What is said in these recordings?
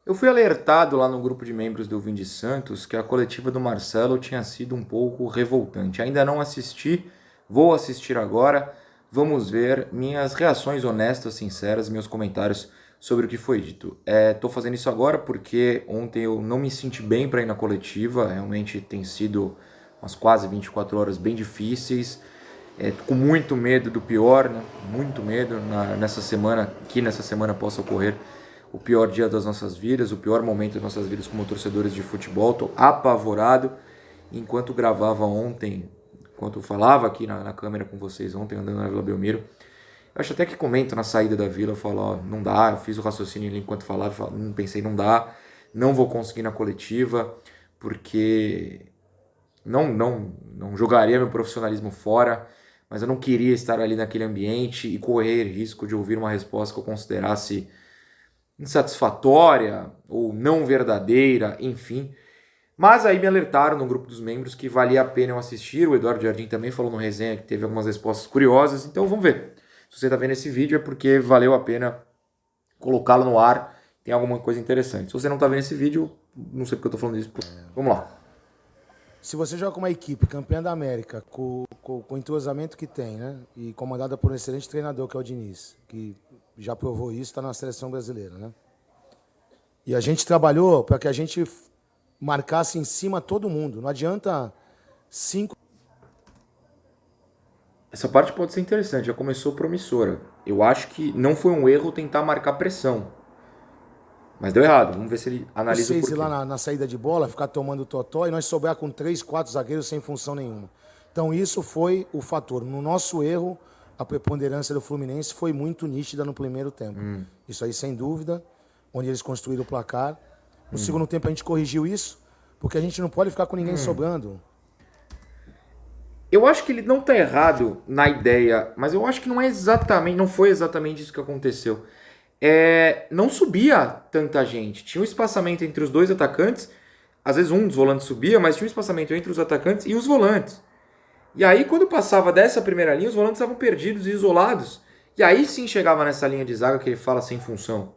Eu fui alertado lá no grupo de membros do Vinde Santos que a coletiva do Marcelo tinha sido um pouco revoltante. Ainda não assisti, vou assistir agora. Vamos ver minhas reações honestas, sinceras, meus comentários sobre o que foi dito. Tô fazendo isso agora porque ontem eu não me senti bem para ir na coletiva. Realmente tem sido umas quase 24 horas bem difíceis. Com muito medo do pior, né? Muito medo nessa semana, que nessa semana possa ocorrer o pior dia das nossas vidas, o pior momento das nossas vidas como torcedores de futebol. Estou apavorado. Enquanto gravava ontem, enquanto falava aqui na câmera com vocês ontem, andando na Vila Belmiro, eu acho até que comento na saída da Vila, eu falo, ó, não dá, eu fiz o raciocínio ali enquanto falava, não pensei, não dá, não vou conseguir na coletiva, porque não jogaria meu profissionalismo fora, mas eu não queria estar ali naquele ambiente e correr risco de ouvir uma resposta que eu considerasse insatisfatória ou não verdadeira, enfim. Mas aí me alertaram no grupo dos membros que valia a pena eu assistir. O Eduardo Jardim também falou no resenha que teve algumas respostas curiosas. Então vamos ver. Se você está vendo esse vídeo é porque valeu a pena colocá-lo no ar. Tem alguma coisa interessante. Se você não está vendo esse vídeo, não sei porque eu estou falando disso. Vamos lá. Se você joga com uma equipe campeã da América, com o entrosamento que tem, né? E comandada por um excelente treinador, que é o Diniz, que já provou isso, está na seleção brasileira, né? E a gente trabalhou para que a gente marcasse em cima todo mundo. Não adianta cinco. Essa parte pode ser interessante, já começou promissora. Eu acho que não foi um erro tentar marcar pressão. Mas deu errado. Vamos ver se ele analisa o Seis ir porquê. lá na saída de bola, ficar tomando totó e nós sobrar com 3, 4 zagueiros sem função nenhuma. Então isso foi o fator. No nosso erro, a preponderância do Fluminense foi muito nítida no primeiro tempo. Isso aí sem dúvida, onde eles construíram o placar. No segundo tempo a gente corrigiu isso, porque a gente não pode ficar com ninguém sobrando. Eu acho que ele não tá errado na ideia, mas eu acho que não foi exatamente isso que aconteceu. Não subia tanta gente. Tinha um espaçamento entre os dois atacantes. Às vezes um dos volantes subia, mas tinha um espaçamento entre os atacantes e os volantes. E aí, quando passava dessa primeira linha, os volantes estavam perdidos e isolados. E aí sim chegava nessa linha de zaga que ele fala sem função.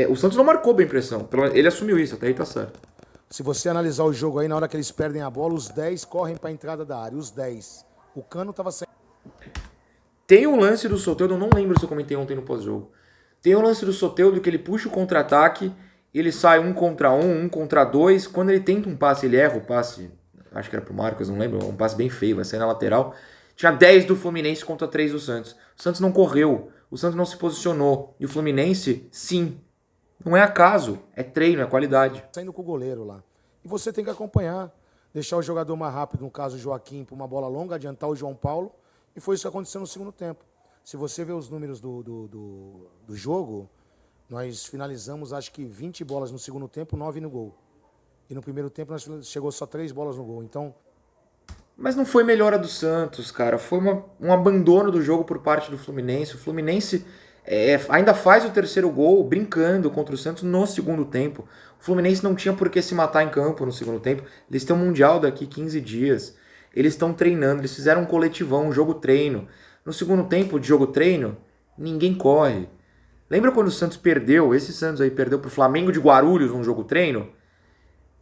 O Santos não marcou bem pressão. Ele assumiu isso, até aí tá certo. Se você analisar o jogo aí, na hora que eles perdem a bola, os 10 correm para a entrada da área. Os 10. O Cano estava sem. Tem um lance do Soteldo, eu não lembro se eu comentei ontem no pós-jogo. Tem um lance do Soteldo que ele puxa o contra-ataque, ele sai um contra dois. Quando ele tenta um passe, ele erra o passe. Acho que era pro Marcos, não lembro. Um passe bem feio, vai sair na lateral. Tinha 10 do Fluminense contra 3 do Santos. O Santos não correu, o Santos não se posicionou. E o Fluminense, sim. Não é acaso, é treino, é qualidade. Saindo com o goleiro lá. E você tem que acompanhar, deixar o jogador mais rápido, no caso o Joaquim, para uma bola longa, adiantar o João Paulo. E foi isso que aconteceu no segundo tempo. Se você ver os números do jogo, nós finalizamos acho que 20 bolas no segundo tempo, 9 no gol. E no primeiro tempo nós chegou só 3 bolas no gol. Então, Mas não foi melhora do Santos, cara. Foi um abandono do jogo por parte do Fluminense. O Fluminense ainda faz o terceiro gol brincando contra o Santos no segundo tempo. O Fluminense não tinha por que se matar em campo no segundo tempo. Eles têm um Mundial daqui 15 dias. Eles estão treinando, eles fizeram um coletivão, um jogo-treino. No segundo tempo de jogo-treino, ninguém corre. Lembra quando o Santos perdeu? Esse Santos aí perdeu pro Flamengo de Guarulhos num jogo-treino?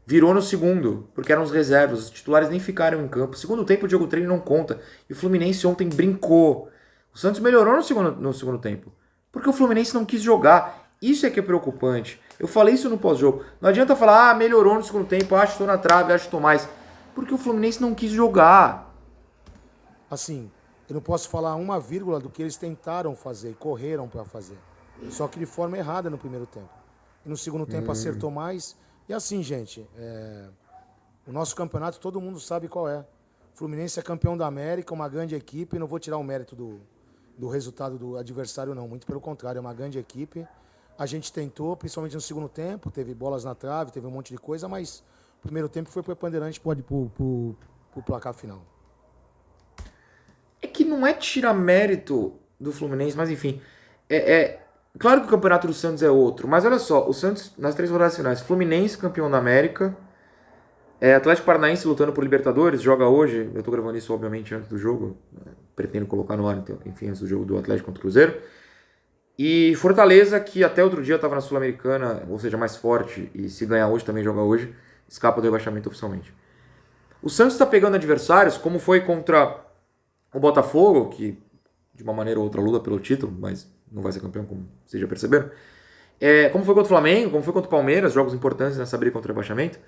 Virou no segundo, porque eram os reservas, os titulares nem ficaram em campo. Segundo tempo, o jogo treino não conta. E o Fluminense ontem brincou. O Santos melhorou no segundo tempo, porque o Fluminense não quis jogar. Isso é que é preocupante. Eu falei isso no pós-jogo. Não adianta falar, melhorou no segundo tempo, acho que estou na trave, acho que estou mais. Porque o Fluminense não quis jogar. assim, eu não posso falar uma vírgula do que eles tentaram fazer e correram para fazer. Só que de forma errada no primeiro tempo. E no segundo tempo acertou mais. E assim, gente, o nosso campeonato todo mundo sabe qual é. O Fluminense é campeão da América, uma grande equipe. Não vou tirar o mérito do resultado do adversário, não. Muito pelo contrário, é uma grande equipe. A gente tentou, principalmente no segundo tempo, teve bolas na trave, teve um monte de coisa, mas o primeiro tempo foi preponderante pro placar final. É que não é tirar mérito do Fluminense, mas enfim. Claro que o campeonato do Santos é outro, mas olha só, o Santos nas 3 rodadas finais, Fluminense campeão da América, Atlético Paranaense lutando por Libertadores, joga hoje. Eu tô gravando isso, obviamente, antes do jogo. Pretendo colocar no ar, então, enfim, antes do jogo do Atlético contra o Cruzeiro. E Fortaleza, que até outro dia estava na Sul-Americana, ou seja, mais forte, e se ganhar hoje também joga hoje, escapa do rebaixamento oficialmente. O Santos está pegando adversários, como foi contra o Botafogo, que de uma maneira ou outra luta pelo título, mas não vai ser campeão, como vocês já perceberam. Como foi contra o Flamengo, como foi contra o Palmeiras, jogos importantes nessa briga contra o rebaixamento.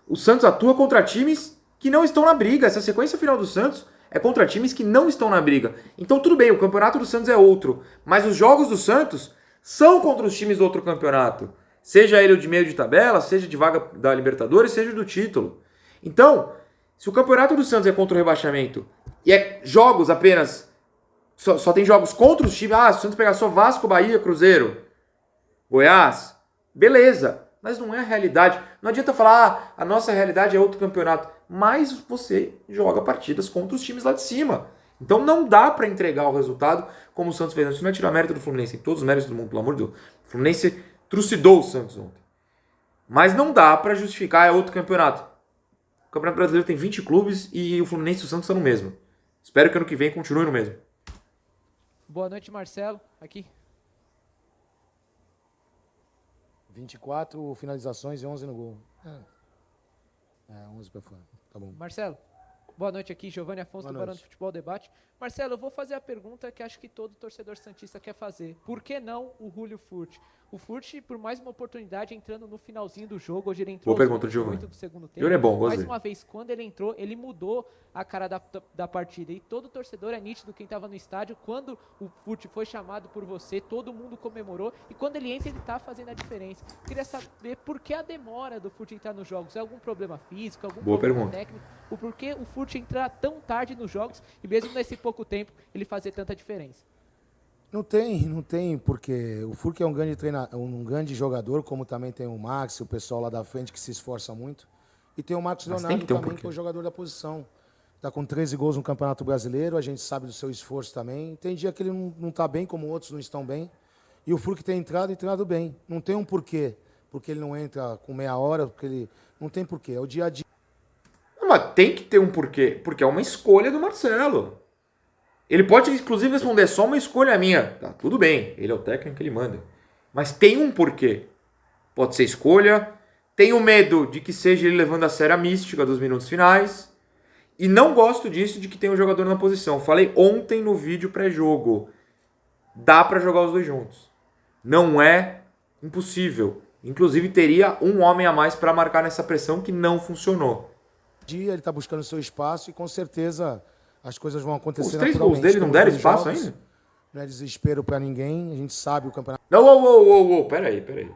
O Santos atua contra times que não estão na briga. Essa sequência final do Santos é contra times que não estão na briga. Então tudo bem, o campeonato do Santos é outro, mas os jogos do Santos são contra os times do outro campeonato. Seja ele o de meio de tabela, seja de vaga da Libertadores, seja do título. Então, se o campeonato do Santos é contra o rebaixamento e é jogos apenas, só tem jogos contra os times, se o Santos pegar só Vasco, Bahia, Cruzeiro, Goiás, beleza, mas não é a realidade. Não adianta falar, a nossa realidade é outro campeonato, mas você joga partidas contra os times lá de cima. Então não dá para entregar o resultado como o Santos fez. Isso não é tirar mérito do Fluminense, tem todos os méritos do mundo, pelo amor de Deus. O Fluminense trucidou o Santos ontem. Mas não dá para justificar, é outro campeonato. O Campeonato Brasileiro tem 20 clubes e o Fluminense e o Santos estão no mesmo. Espero que ano que vem continue no mesmo. Boa noite, Marcelo. Aqui. 24 finalizações e 11 no gol. 11 para fora. Tá bom. Marcelo, boa noite aqui. Giovanni Afonso do Barão do Futebol Debate. Marcelo, eu vou fazer a pergunta que acho que todo torcedor santista quer fazer. Por que não o Julio Furt? O Furt, por mais uma oportunidade, entrando no finalzinho do jogo, hoje ele entrou Boa pergunta, Giovanni. do segundo tempo. Giovanni é bom, gostei. Mais uma vez, quando ele entrou, ele mudou a cara da partida. E todo torcedor é nítido, quem estava no estádio, quando o Furt foi chamado por você, todo mundo comemorou. E quando ele entra, ele está fazendo a diferença. Queria saber por que a demora do Furt entrar nos jogos. É algum problema físico, algum Boa problema pergunta. técnico? O porquê o Furt entrar tão tarde nos jogos e mesmo nesse pouco tempo ele fazer tanta diferença? Não tem, porque o Furk é um grande treinador, um grande jogador, como também tem o Max, o pessoal lá da frente que se esforça muito. E tem o Marcos Leonardo também, que é o jogador da posição. Está com 13 gols no Campeonato Brasileiro, a gente sabe do seu esforço também. Tem dia que ele não está bem, como outros não estão bem. E o Furk tem entrado bem. Não tem um porquê, porque ele não entra com meia hora, porque ele não tem porquê, é o dia a dia. Mas tem que ter um porquê, porque é uma escolha do Marcelo. Ele pode, inclusive, responder só uma escolha minha. Tá, tudo bem, ele é o técnico que ele manda. Mas tem um porquê. Pode ser escolha. Tenho medo de que seja ele levando a sério a mística dos minutos finais. E não gosto disso de que tem um jogador na posição. Falei ontem no vídeo pré-jogo. Dá pra jogar os dois juntos. Não é impossível. Inclusive, teria um homem a mais para marcar nessa pressão que não funcionou. Ele está buscando o seu espaço e com certeza as coisas vão acontecer Os 3 naturalmente. gols dele não deram espaço ainda? Não é desespero para ninguém, a gente sabe o campeonato. Não, peraí.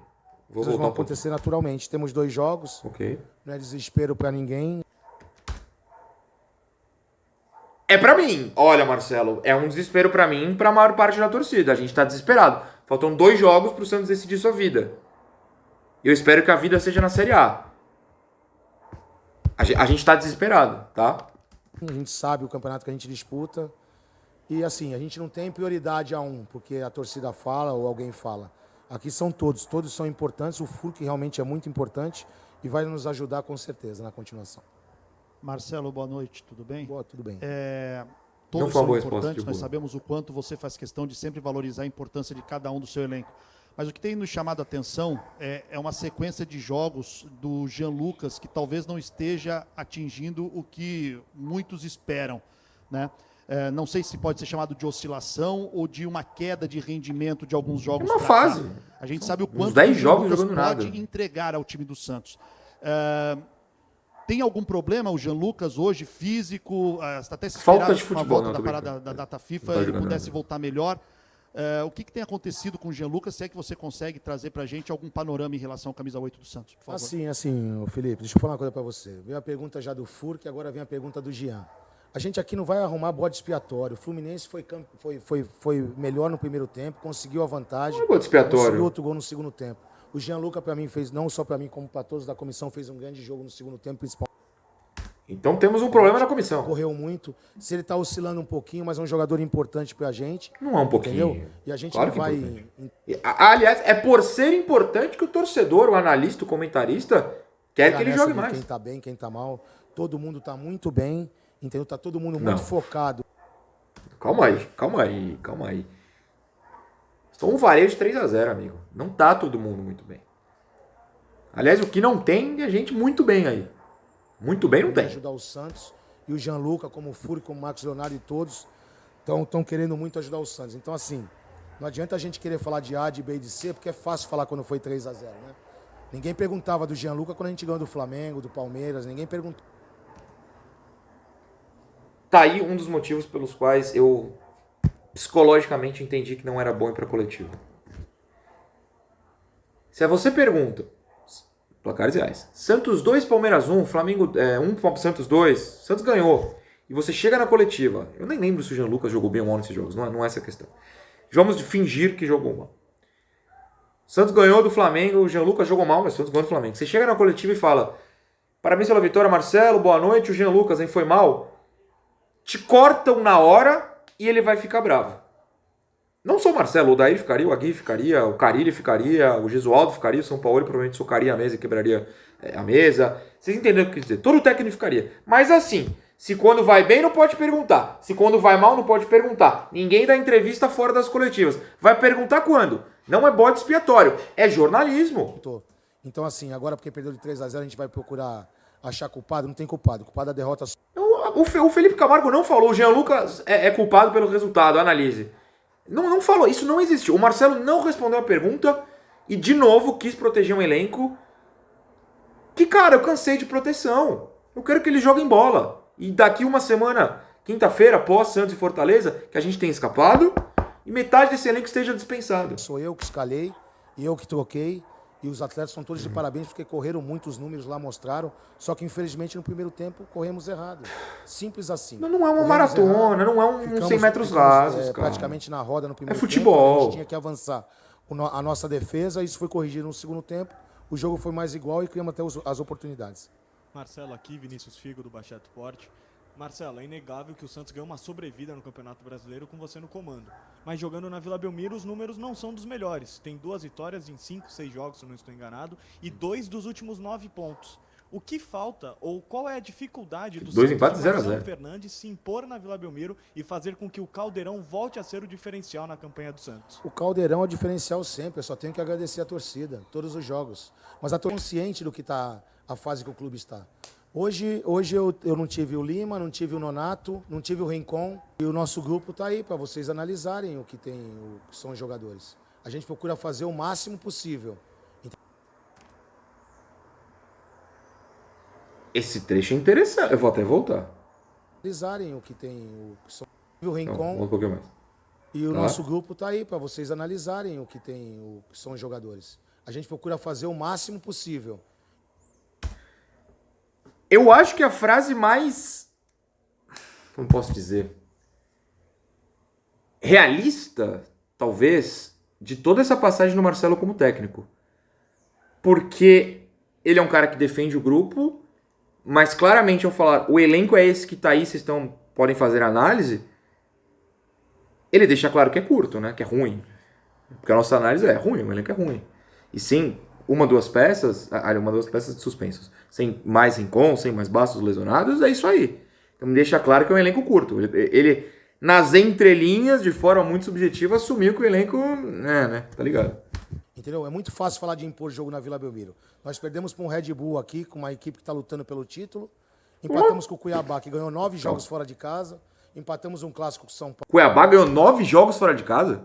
Vou voltar vão acontecer naturalmente. Temos 2 jogos, Ok. não é desespero para ninguém. É pra mim. Olha, Marcelo, é um desespero pra mim e pra maior parte da torcida. A gente tá desesperado. Faltam 2 jogos pro Santos decidir sua vida. Eu espero que a vida seja na Série A. A gente tá desesperado, tá? A gente sabe o campeonato que a gente disputa. E assim, a gente não tem prioridade a um, porque a torcida fala ou alguém fala. Aqui são todos são importantes. O Furk realmente é muito importante e vai nos ajudar com certeza na continuação. Marcelo, boa noite, tudo bem? Boa, tudo bem. Não Todos foi uma são boa resposta, importantes, nós Diogo. sabemos o quanto você faz questão de sempre valorizar a importância de cada um do seu elenco. Mas o que tem nos chamado a atenção é uma sequência de jogos do Jean Lucas que talvez não esteja atingindo o que muitos esperam, né? Não sei se pode ser chamado de oscilação ou de uma queda de rendimento de alguns jogos. É uma pra cá. fase. A gente sabe o Uns quanto 10 o Jean jogos Lucas jogando pode nada. entregar ao time do Santos. Tem algum problema o Jean Lucas hoje, físico? Até se Falta esperava de com a futebol, volta não, da tô parada brincando. da data FIFA, Não tá ele jogando pudesse nada. voltar melhor. O que tem acontecido com o Jean Lucas? Se é que você consegue trazer pra gente algum panorama em relação à camisa 8 do Santos, por favor. Assim, ô Felipe, deixa eu falar uma coisa para você. Veio a pergunta já do Furk, agora vem a pergunta do Jean. A gente aqui não vai arrumar bode expiatório. O Fluminense foi melhor no primeiro tempo, conseguiu a vantagem. Não é bode expiatório. Conseguiu outro gol no segundo tempo. O Jean Lucas, para mim, fez, não só para mim, como para todos da comissão, fez um grande jogo no segundo tempo, principalmente. Então temos um problema na comissão. Correu muito. Se ele tá oscilando um pouquinho, mas é um jogador importante pra gente. Não é um pouquinho. Entendeu? E a gente Claro não que é vai. importante. Aliás, é por ser importante que o torcedor, o analista, o comentarista quer que ele nessa jogue de mais. Quem tá bem, quem tá mal. Todo mundo tá muito bem. Entendeu? Tá todo mundo muito Não. focado. Calma aí. Só um varejo de 3-0, amigo. Não tá todo mundo muito bem. Aliás, o que não tem é gente muito bem aí. Muito bem não tem. Ajudar o Santos. E o Gianluca, como o Fúrio, como o Marcos Leonardo e todos, estão querendo muito ajudar o Santos. Então, assim, não adianta a gente querer falar de A, de B e de C, porque é fácil falar quando foi 3-0, né? Ninguém perguntava do Gianluca quando a gente ganhou do Flamengo, do Palmeiras, ninguém perguntou. Tá aí um dos motivos pelos quais eu psicologicamente entendi que não era bom ir pra coletiva. Se você pergunta, placares reais, Santos 2, Palmeiras 1, Flamengo 1, Santos 2, Santos ganhou, e você chega na coletiva, eu nem lembro se o Jean Lucas jogou bem ou mal nesses jogos, não é essa a questão. Vamos fingir que jogou mal. Santos ganhou do Flamengo, o Jean Lucas jogou mal, mas o Santos ganhou do Flamengo. Você chega na coletiva e fala, parabéns pela vitória, Marcelo, boa noite, o Jean Lucas, hein, foi mal. Te cortam na hora e ele vai ficar bravo. Não só o Marcelo, o Daír ficaria, o Aguirre ficaria, o Carille ficaria, o Gesualdo ficaria, o São Paulo provavelmente socaria a mesa e quebraria a mesa. Vocês entenderam o que eu quis dizer? Todo técnico ficaria. Mas assim, se quando vai bem não pode perguntar. Se quando vai mal não pode perguntar. Ninguém dá entrevista fora das coletivas. Vai perguntar quando? Não é bode expiatório, é jornalismo. Então, assim, agora porque perdeu de 3-0, a gente vai procurar achar culpado? Não tem culpado. Culpado da derrota. O Felipe Camargo não falou, o Jean Lucas é culpado pelo resultado, analise. Não falou, isso não existiu. O Marcelo não respondeu a pergunta e, de novo, quis proteger um elenco que, cara, eu cansei de proteção. Eu quero que eles joguem bola. E daqui uma semana, quinta-feira, após Santos e Fortaleza, que a gente tem escapado, e metade desse elenco esteja dispensado. Sou eu que escalei, e eu que troquei, e os atletas são todos de parabéns porque correram muito, os números lá mostraram, só que infelizmente no primeiro tempo corremos errado. Simples assim. Não é uma Corremos maratona, errado, não é um 100 metros rasos, cara. Praticamente na roda no primeiro É futebol. tempo, a gente tinha que avançar a nossa defesa, isso foi corrigido no segundo tempo, o jogo foi mais igual e criamos até as oportunidades. Marcelo aqui, Vinícius Figo do Baixada Esporte. Marcelo, é inegável que o Santos ganhou uma sobrevida no Campeonato Brasileiro com você no comando. Mas jogando na Vila Belmiro, os números não são dos melhores. Tem 2 vitórias em 5, 6 jogos, se eu não estou enganado, e 2 dos últimos 9 pontos. O que falta, ou qual é a dificuldade do Dois Santos empates, de 0-0. Marcelo Fernandes se impor na Vila Belmiro e fazer com que o Caldeirão volte a ser o diferencial na campanha do Santos? O Caldeirão é o diferencial sempre, eu só tenho que agradecer a torcida, todos os jogos. Mas a torcida é consciente do que está a fase que o clube está. Hoje eu não tive o Lima, não tive o Nonato, não tive o Rincon. E o nosso grupo está aí para vocês analisarem o que são os jogadores. A gente procura fazer o máximo possível. Esse trecho é interessante. Eu vou até voltar. Analisarem o que são o Rincon. Não, um pouquinho mais. E o nosso grupo está aí para vocês analisarem o que são os jogadores. A gente procura fazer o máximo possível. Eu acho que a frase mais, como posso dizer, realista, talvez, de toda essa passagem do Marcelo como técnico. Porque ele é um cara que defende o grupo, mas claramente ao falar, o elenco é esse que tá aí, vocês podem fazer análise, ele deixa claro que é curto, né? Que é ruim. Porque a nossa análise é ruim, o elenco é ruim. E sim, uma, duas peças de suspensos. Sem mais Rincon, sem mais Bastos lesionados, é isso aí. Então deixa claro que é um elenco curto. Ele nas entrelinhas, de forma muito subjetiva, assumiu que o elenco, né? Tá ligado? Entendeu? É muito fácil falar de impor jogo na Vila Belmiro. Nós perdemos para um Red Bull aqui, com uma equipe que está lutando pelo título. Empatamos com o Cuiabá, que ganhou 9 jogos fora de casa. Empatamos um clássico com o São Paulo. Cuiabá ganhou 9 jogos fora de casa?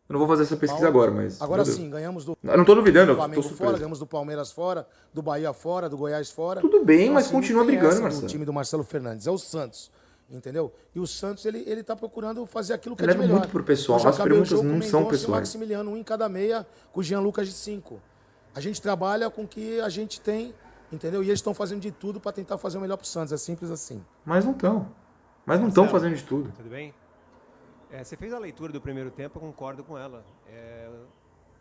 Eu não vou fazer essa pesquisa agora, mas... Agora sim, ganhamos do eu não tô duvidando, eu tô Flamengo surpreso. fora, ganhamos do Palmeiras fora, do Bahia fora, do Goiás fora. Tudo bem, Então, mas assim, continua não tem brigando, essa Marcelo. do time do Marcelo Fernandes, é o Santos, entendeu? E o Santos, ele tá procurando fazer aquilo que Leva é de melhor. muito pro pessoal, Eu já as acabei o perguntas jogo com não o são Mendonça e o pessoais. Maximiliano, um em cada meia, com o Jean Lucas de 5. A gente trabalha com o que a gente tem, entendeu? E eles estão fazendo de tudo para tentar fazer o melhor pro Santos, é simples assim. Mas não estão. Mas não estão fazendo de tudo. Tudo bem? Você fez a leitura do primeiro tempo, eu concordo com ela.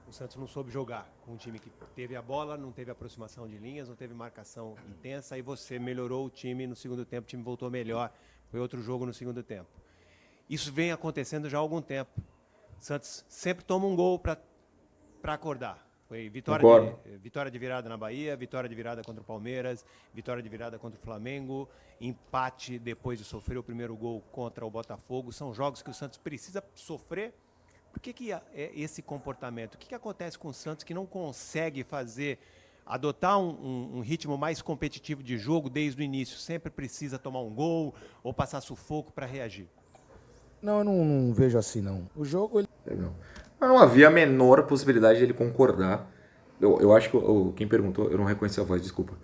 O Santos não soube jogar com um time que teve a bola, não teve aproximação de linhas, não teve marcação intensa, e você melhorou o time no segundo tempo, o time voltou melhor, foi outro jogo no segundo tempo. Isso vem acontecendo já há algum tempo. O Santos sempre toma um gol para acordar. Foi vitória de virada na Bahia, vitória de virada contra o Palmeiras, vitória de virada contra o Flamengo, empate depois de sofrer o primeiro gol contra o Botafogo. São jogos que o Santos precisa sofrer Por que é esse comportamento? O que acontece com o Santos que não consegue adotar um ritmo mais competitivo de jogo desde o início? Sempre precisa tomar um gol ou passar sufoco para reagir? Não, eu não vejo assim, não. O jogo, ele... Mas não havia a menor possibilidade de ele concordar. Eu acho que quem perguntou, eu não reconheci a voz, desculpa.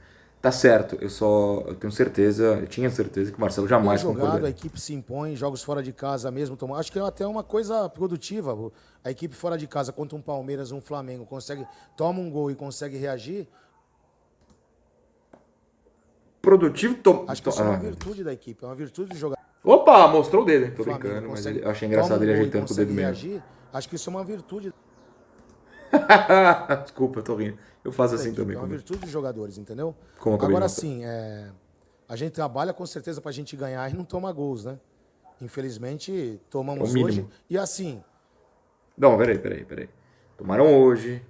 Tá certo, eu tenho certeza, eu tinha certeza que o Marcelo jamais jogado, concordaria. a equipe se impõe, jogos fora de casa mesmo. Acho que é até uma coisa produtiva. A equipe fora de casa contra um Palmeiras, um Flamengo, toma um gol e consegue reagir. Produtivo, Acho que isso é uma virtude da equipe, é uma virtude do jogador. Opa, mostrou o dedo, hein? Tô Flamengo brincando, mas consegue- eu achei engraçado toma um ele gol e ajeitando com o dedo consegue mesmo. reagir. Acho que isso é uma virtude Desculpa, eu tô rindo. Eu faço da assim equipe, também. é uma comigo. virtude dos jogadores, entendeu? Como eu acabei de Agora mostrar. sim, a gente trabalha com certeza pra gente ganhar e não toma gols, né? Infelizmente, tomamos É o mínimo. hoje. E assim, Não, peraí. Tomaram hoje.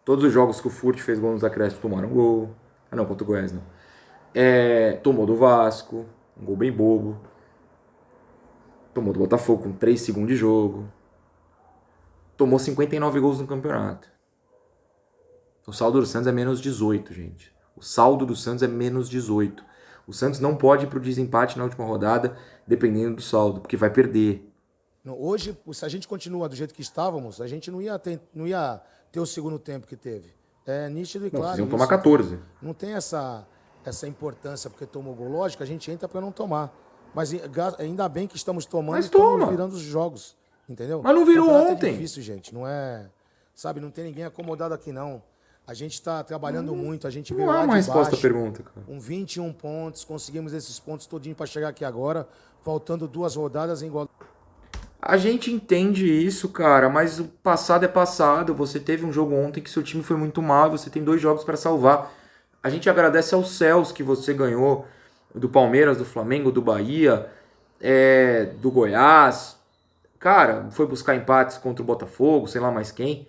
Todos os jogos que o Furt fez gol nos acréscimos tomaram gol. Ah, não, contra o Goiás, não. Tomou do Vasco, um gol bem bobo. Tomou do Botafogo com 3 segundos de jogo. Tomou 59 gols no campeonato. O saldo do Santos é menos 18, gente. O saldo do Santos é menos 18. O Santos não pode ir pro desempate na última rodada, dependendo do saldo, porque vai perder. hoje, se a gente continua do jeito que estávamos, a gente não ia ter o segundo tempo que teve. É nítido e Não, claro. vocês iam isso. tomar 14. Não tem essa importância porque tomou gol. Lógico, a gente entra para não tomar. Mas ainda bem que estamos tomando Mas e estamos toma. virando os jogos. Entendeu? Mas não virou Campeonato ontem. É difícil, gente. Não é. Sabe, não tem ninguém acomodado aqui, não. A gente está trabalhando muito, a gente veio Não lá é de uma resposta à baixo, pergunta, cara. com 21 pontos, conseguimos esses pontos todinho para chegar aqui agora, faltando 2 rodadas em igual. A gente entende isso, cara, mas o passado é passado. Você teve um jogo ontem que seu time foi muito mal e você tem 2 jogos para salvar. A gente agradece aos céus que você ganhou do Palmeiras, do Flamengo, do Bahia, do Goiás. Cara, foi buscar empates contra o Botafogo, sei lá mais quem.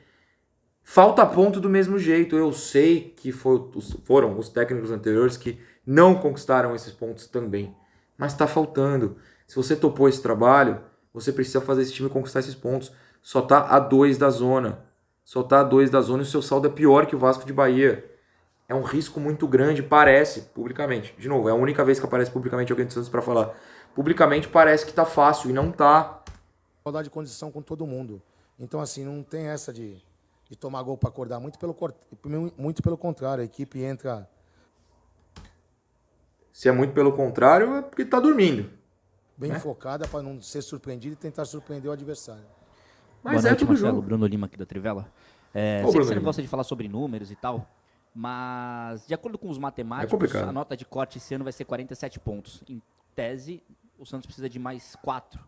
Falta ponto do mesmo jeito. Eu sei que foram os técnicos anteriores que não conquistaram esses pontos também. Mas tá faltando. Se você topou esse trabalho, você precisa fazer esse time conquistar esses pontos. Só tá a 2 da zona. Só tá a 2 da zona e o seu saldo é pior que o Vasco de Bahia. É um risco muito grande, parece, publicamente. De novo, é a única vez que aparece publicamente alguém do Santos pra falar. Publicamente parece que tá fácil e não tá. Igualdade de condição com todo mundo. Então, assim, não tem essa de tomar gol para acordar. Muito pelo contrário, a equipe entra. Se é muito pelo contrário, é porque tá dormindo. Bem focada para não ser surpreendido e tentar surpreender o adversário. Mas Boa noite, tudo Marcelo. jogo. Bruno Lima aqui da Trivela. Sei Bruno que você não Lima. gosta de falar sobre números e tal, mas de acordo com os matemáticos, complicado. a nota de corte esse ano vai ser 47 pontos. Em tese, o Santos precisa de mais 4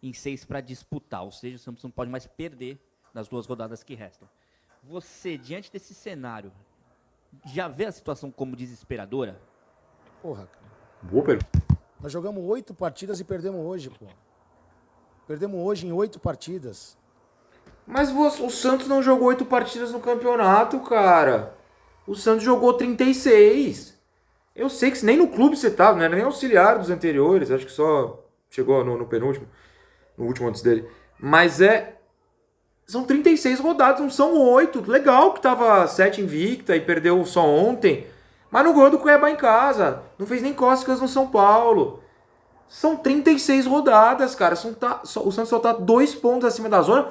em 6 para disputar, ou seja, o Santos não pode mais perder nas 2 rodadas que restam. Você, diante desse cenário, já vê a situação como desesperadora? Porra, cara. Boa pergunta. Nós jogamos 8 partidas e perdemos hoje, pô. Perdemos hoje em 8 partidas. Mas o Santos não jogou 8 partidas no campeonato, cara. O Santos jogou 36. Eu sei que nem no clube você tava, não era nem auxiliar dos anteriores. Acho que só chegou no penúltimo. No último antes dele. Mas são 36 rodadas, não são 8. Legal que tava 7 invicta e perdeu só ontem. Mas não ganhou do Cuiabá em casa. Não fez nem cócegas no São Paulo. São 36 rodadas, cara. O Santos só tá 2 pontos acima da zona.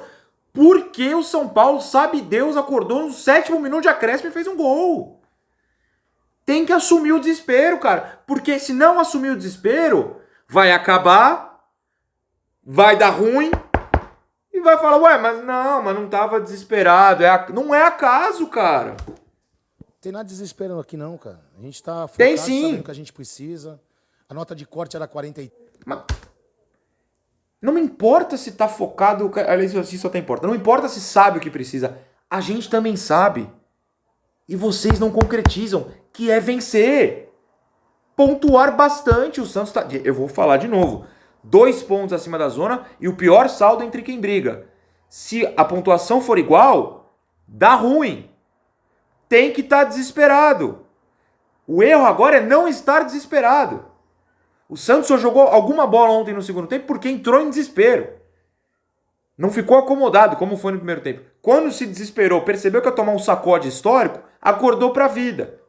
Porque o São Paulo, sabe Deus, acordou no 7º minuto de acréscimo e fez um gol. Tem que assumir o desespero, cara. Porque se não assumir o desespero, vai acabar, vai dar ruim e vai falar, ué, mas não tava desesperado. Não é acaso, cara. Tem nada desesperando aqui, não, cara. A gente tá focado, Tem sim. sabendo o que a gente precisa. A nota de corte era 43. Mas não importa se tá focado, aliás, assim só tá importa. Não importa se sabe o que precisa. A gente também sabe. E vocês não concretizam, que é vencer. Pontuar bastante. O Santos tá... Eu vou falar de novo. 2 pontos acima da zona e o pior saldo entre quem briga. Se a pontuação for igual, dá ruim. Tem que estar desesperado. O erro agora é não estar desesperado. O Santos só jogou alguma bola ontem no segundo tempo porque entrou em desespero. Não ficou acomodado, como foi no primeiro tempo. Quando se desesperou, percebeu que ia tomar um sacode histórico, acordou pra vida.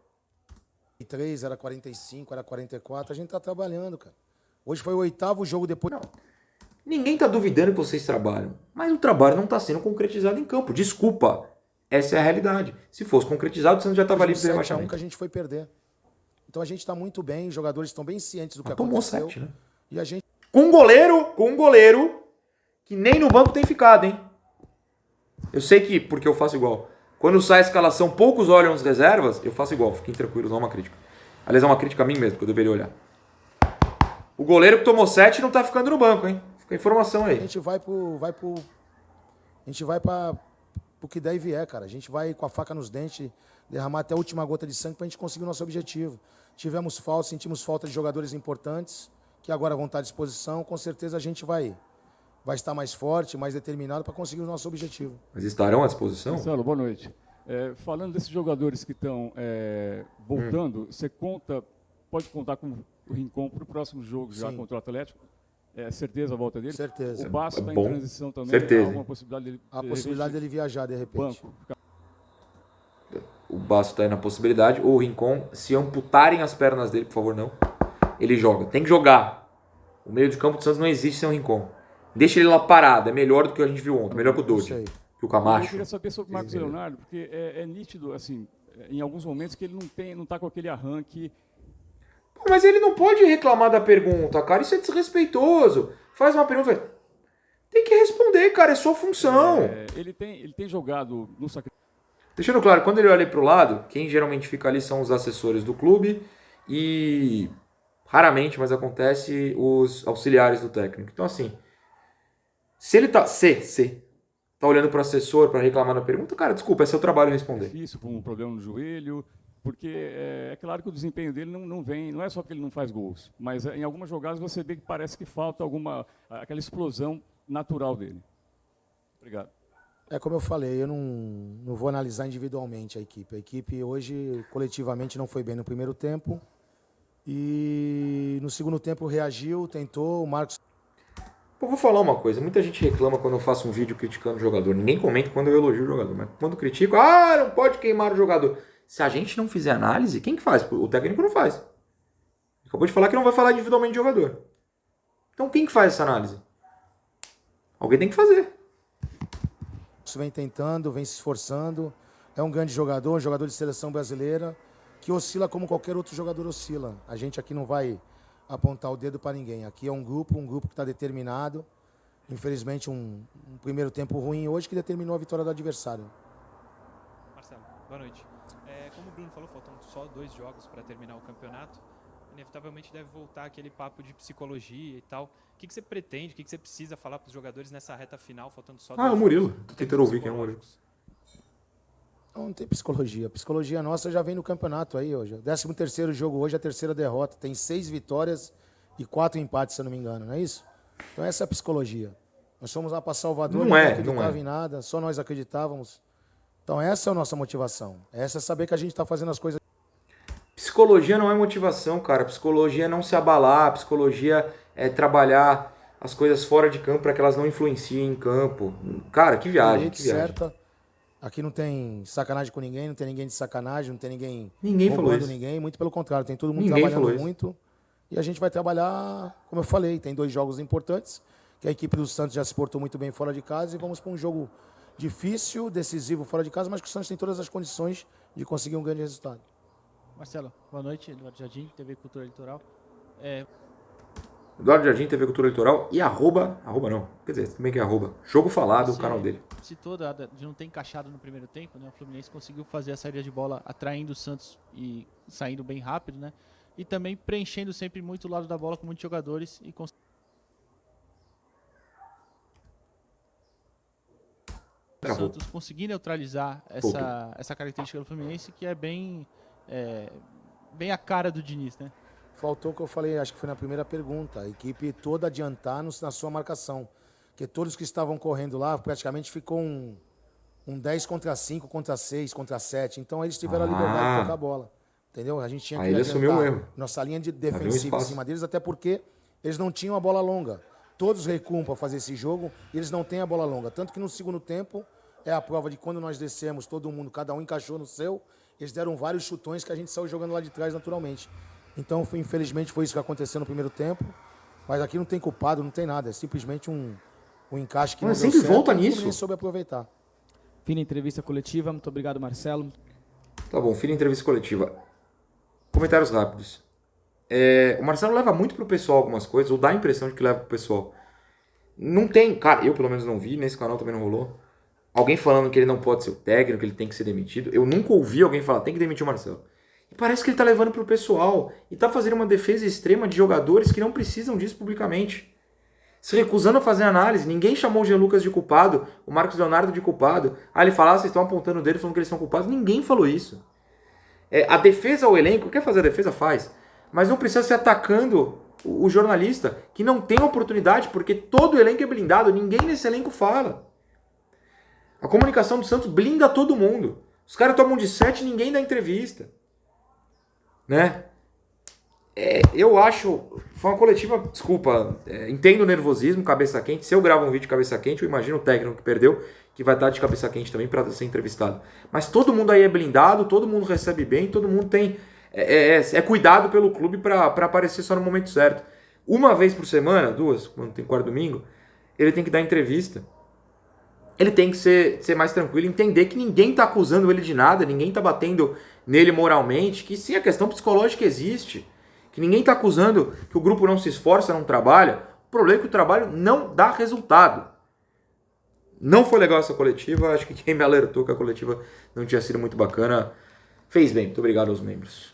3, era 45, era 44, a gente tá trabalhando, cara. Hoje foi o 8º jogo depois. Não. Ninguém tá duvidando que vocês trabalham, mas o trabalho não tá sendo concretizado em campo. Desculpa, essa é a realidade. Se fosse concretizado, o Santos já tava livre do 7-1 que rebaixamento. a gente foi perder. Então a gente tá muito bem, os jogadores estão bem cientes do que Tomou aconteceu. 7, né? E a gente Com um goleiro que nem no banco tem ficado, hein? Eu sei que, porque eu faço igual. Quando sai a escalação, poucos olham as reservas, eu faço igual. Fiquem tranquilos, não é uma crítica. Aliás, é uma crítica a mim mesmo, que eu deveria olhar. O goleiro que tomou 7 não tá ficando no banco, hein? Fica a informação aí. a gente vai pro que der e vier, cara. A gente vai com a faca nos dentes, derramar até a última gota de sangue pra gente conseguir o nosso objetivo. Tivemos falta, sentimos falta de jogadores importantes, que agora vão estar à disposição. Com certeza a gente vai estar mais forte, mais determinado para conseguir o nosso objetivo. Mas estarão à disposição? Marcelo, boa noite. Falando desses jogadores que estão voltando, você pode contar com o Rincon para o próximo jogo já Sim. contra o Atlético? Certeza a volta dele? Certeza. O Basso está em bom. transição também. Certeza. Há alguma possibilidade dele, A possibilidade dele viajar de repente. banco? O Basso está aí na possibilidade. Ou o Rincon, se amputarem as pernas dele, por favor, não. Ele joga. Tem que jogar. O meio de campo do Santos não existe sem o Rincon. Deixa ele lá parado. É melhor do que a gente viu ontem. Melhor que o Não Dodi. sei. Que o Eu Camacho. queria saber sobre o Marcos Leonardo, porque é nítido, assim, em alguns momentos que ele não está com aquele arranque. Pô, mas ele não pode reclamar da pergunta, cara. Isso é desrespeitoso. Faz uma pergunta. Tem que responder, cara. É sua função. Ele tem jogado no sacrifício. Deixando claro, quando ele olha para o lado, quem geralmente fica ali são os assessores do clube e raramente, mas acontece, os auxiliares do técnico. Então, assim, se ele tá olhando para o assessor para reclamar da pergunta, cara, desculpa, é seu trabalho responder. Difícil, com um problema no joelho, porque é claro que o desempenho dele não vem, não é só porque ele não faz gols, mas em algumas jogadas você vê que parece que falta aquela explosão natural dele. Obrigado. É como eu falei, eu não vou analisar individualmente a equipe. A equipe hoje, coletivamente, não foi bem no primeiro tempo. E no segundo tempo reagiu, tentou, o Marcos... Pô, vou falar uma coisa, muita gente reclama quando eu faço um vídeo criticando o jogador. Ninguém comenta quando eu elogio o jogador, mas quando critico, não pode queimar o jogador. Se a gente não fizer análise, quem que faz? O técnico não faz. Acabou de falar que não vai falar individualmente de jogador. Então quem que faz essa análise? Alguém tem que fazer. vem tentando, vem se esforçando. É um grande jogador, um jogador de seleção brasileira, que oscila como qualquer outro jogador oscila. A gente aqui não vai apontar o dedo para ninguém. Aqui é um grupo que está determinado. Infelizmente, um primeiro tempo ruim hoje que determinou a vitória do adversário. Marcelo, boa noite. Como o Bruno falou, faltam só 2 jogos para terminar o campeonato. Inevitavelmente deve voltar aquele papo de psicologia e tal. O que você pretende, o que você precisa falar para os jogadores nessa reta final, faltando só 2 o jogos? Murilo. Tô tentando ouvir quem é o Murilo. Não tem psicologia. A psicologia nossa já vem no campeonato aí hoje. 13º jogo hoje, a 3ª derrota. Tem 6 vitórias e 4 empates, se eu não me engano, não é isso? Então essa é a psicologia. Nós fomos lá para Salvador, Não acreditava é. em nada, só nós acreditávamos. Então essa é a nossa motivação. Essa é saber que a gente está fazendo as coisas. Psicologia não é motivação, cara. Psicologia é não se abalar. Psicologia é trabalhar as coisas fora de campo para que elas não influenciem em campo. Cara, que viagem, que viagem. Certa. Aqui não tem sacanagem com ninguém, não tem ninguém de sacanagem, não tem ninguém Ninguém falou isso. ninguém. Muito pelo contrário, tem todo mundo Ninguém falou trabalhando isso. muito. E a gente vai trabalhar, como eu falei, tem 2 jogos importantes, que a equipe do Santos já se portou muito bem fora de casa e vamos para um jogo difícil, decisivo fora de casa, mas que o Santos tem todas as condições de conseguir um grande resultado. Marcelo, boa noite. Eduardo Jardim, TV Cultura Litoral. Eduardo Jardim, TV Cultura Litoral e arroba não, quer dizer, também que é arroba, Jogo Falado, o canal dele. Citou de não ter encaixado no primeiro tempo, né? O Fluminense conseguiu fazer a saída de bola atraindo o Santos e saindo bem rápido, né? E também preenchendo sempre muito o lado da bola com muitos jogadores e o Santos conseguir neutralizar essa característica do Fluminense, que é bem a cara do Diniz, né? Faltou o que eu falei, acho que foi na primeira pergunta, a equipe toda adiantar na sua marcação. Porque todos que estavam correndo lá, praticamente ficou um 10 contra 5, contra 6, contra 7. Então eles tiveram a liberdade de tocar a bola. Entendeu? A gente tinha que ele assumiu o erro. nossa linha de Havia um defensiva em espaço. cima deles, até porque eles não tinham a bola longa. todos recuam para fazer esse jogo e eles não têm a bola longa. Tanto que no segundo tempo é a prova de quando nós descemos, todo mundo, cada um encaixou no seu, eles deram vários chutões que a gente saiu jogando lá de trás naturalmente. Então, infelizmente, foi isso que aconteceu no primeiro tempo. Mas aqui não tem culpado, não tem nada. É simplesmente um encaixe que Mas não deu sempre certo, volta e o nisso. Fluminense soube aproveitar. Fim da entrevista coletiva. Muito obrigado, Marcelo. Tá bom, fim da entrevista coletiva. Comentários rápidos. O Marcelo leva muito pro pessoal algumas coisas, ou dá a impressão de que leva pro pessoal. Não tem, cara, eu pelo menos não vi, nesse canal também não rolou, alguém falando que ele não pode ser o técnico, que ele tem que ser demitido. Eu nunca ouvi alguém falar, tem que demitir o Marcelo. E parece que ele tá levando pro pessoal e tá fazendo uma defesa extrema de jogadores que não precisam disso publicamente. Se recusando a fazer análise, ninguém chamou o Jean Lucas de culpado, o Marcos Leonardo de culpado. Aí ele fala, vocês estão apontando dele falando que eles são culpados. Ninguém falou isso. A defesa ao elenco, quer fazer a defesa, faz. Mas não precisa ser atacando o jornalista, que não tem oportunidade, porque todo o elenco é blindado, ninguém nesse elenco fala. A comunicação do Santos blinda todo mundo. Os caras tomam de 7 e ninguém dá entrevista. Né? Eu acho... Foi uma coletiva... Desculpa, entendo o nervosismo, cabeça quente. Se eu gravo um vídeo de cabeça quente, eu imagino o técnico que perdeu, que vai estar de cabeça quente também para ser entrevistado. Mas todo mundo aí é blindado, todo mundo recebe bem, todo mundo tem... cuidado pelo clube para aparecer só no momento certo. Uma vez por semana, 2, quando tem quarto domingo, ele tem que dar entrevista. Ele tem que ser mais tranquilo, entender que ninguém está acusando ele de nada, ninguém está batendo nele moralmente, que sim, a questão psicológica existe, que ninguém está acusando que o grupo não se esforça, não trabalha. O problema é que o trabalho não dá resultado. Não foi legal essa coletiva, acho que quem me alertou que a coletiva não tinha sido muito bacana fez bem. Muito obrigado aos membros.